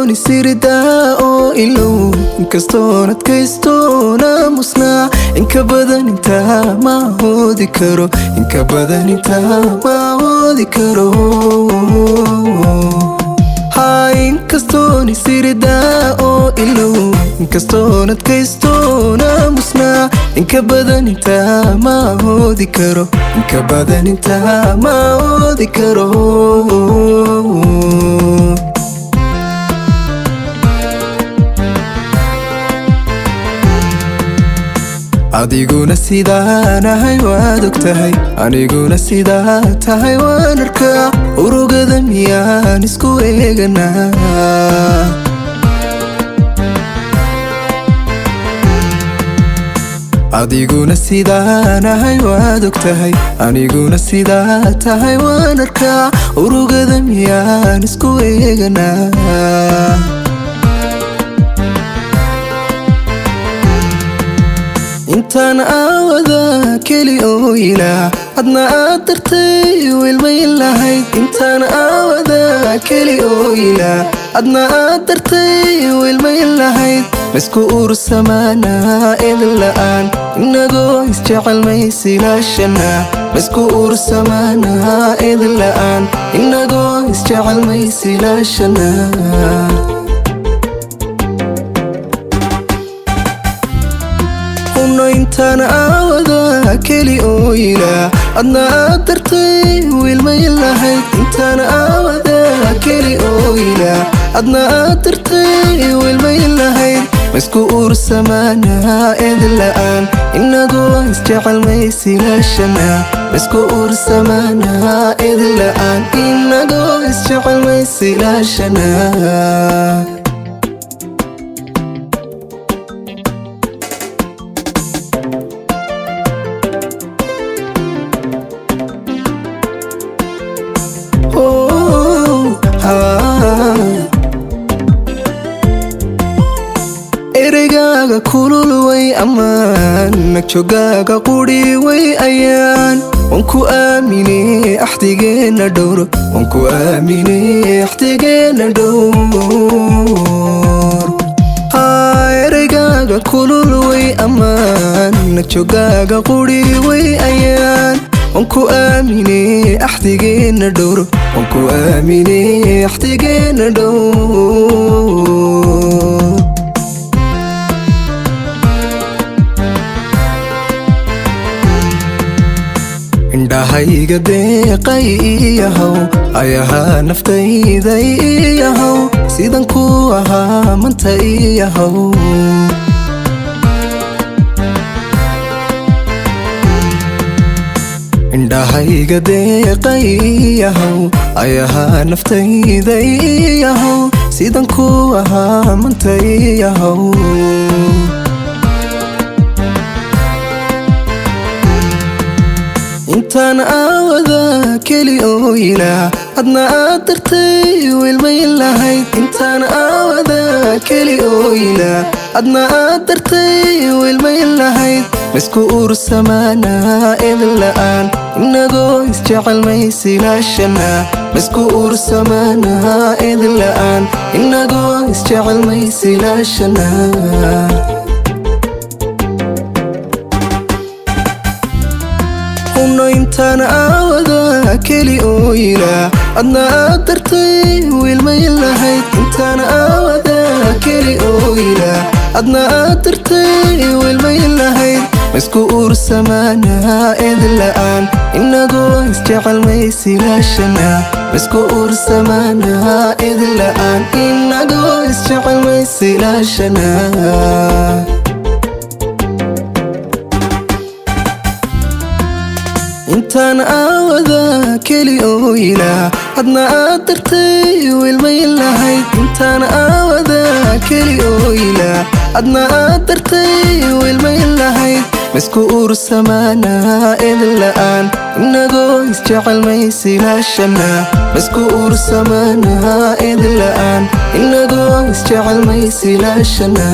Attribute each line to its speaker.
Speaker 1: inkastoni sirida oo ilow inkastoon adkaystoona musnaa inka badan intaa ma hoodi karo inka badan intaa ma hoodi karo inkastoni sirida oo ilow inkastoon adkaystoona musnaa inka badan intaa ma hoodi karo inka badan intaa ma hoodi karo adiguna sidaanahay waad ogtahay aniguna sidaa tahay waan arkaa urugada miyaan isku eeganaa adiguna sidaanahay waad ogtahay aniguna sidaa tahay waan arkaa urugada miyaan isku eeganaa intaan aawada keli oo ilaa adna aad dartay wilmay lahayd intaan aawada keli oo ilaa adna aad dartay wilmay lahayd masku ursamaanaa idin la'aan inagoo isjecel maysilaashana masku ursamaanaa idin la'aan inagoo isjecel maysilaashana intaan aawada keli oo ilaa adna aad dartay wilmay lahayd intaan aawada keli oo ilaa adna aad dartay wilmay lahayd masku ursamaanaa idin la'aan inagoo isjecel maysilaashana masku ursamaanaa idin la'aan inagoo isjecel maysilaashana ereygaga kulul way ammaan nagjogaaga quri way ayaan waan ku aamine axdigeena dhowr waan ku aamine axdigeena dhowr ereygaga kulul way ammaan nagjogaaga quri way ayaan waan ku aamine axdigeena dhowr waan ku aamine axdigeena dhowr indhahayga deeqay iyahow ayahaa naftayda iyahow sidan ku ahaa manta iyahow indhahayga deeqay iyahow ayahaa naftayda iyahow sidan ku ahaa manta iyahow intaan aawada keli oo ilaa adna aad dartay wilmay lahayd intaan aawada keli oo ilaa adna aad dartay wilmay lahayd masku ursamaanaa idin la'aan inagoo isjecel maysilaashana masku ursamaanaa idin la'aan inagoo isjecel maysilaashana intaan aawada keli oo ilaa adna aad dartay wilmay lahayd intaan aawada keli oo ilaa adna aad dartay wilmay lahayd masku ursamaanaa idin la'aan inagoo isjecel maysilaashana masku ursamaanaa idin la'aan inagoo isjecel maysilaashana intaan aawada keli oo ilaa adna aad dartay wilmay lahayd intaan aawada keli oo ilaa adna aad dartay wilmay lahayd masku ursamaanaa idin la'aan inagoo isjecel maysilaashana masku ursamaanaa idin la'aan inagoo isjecel maysilaashana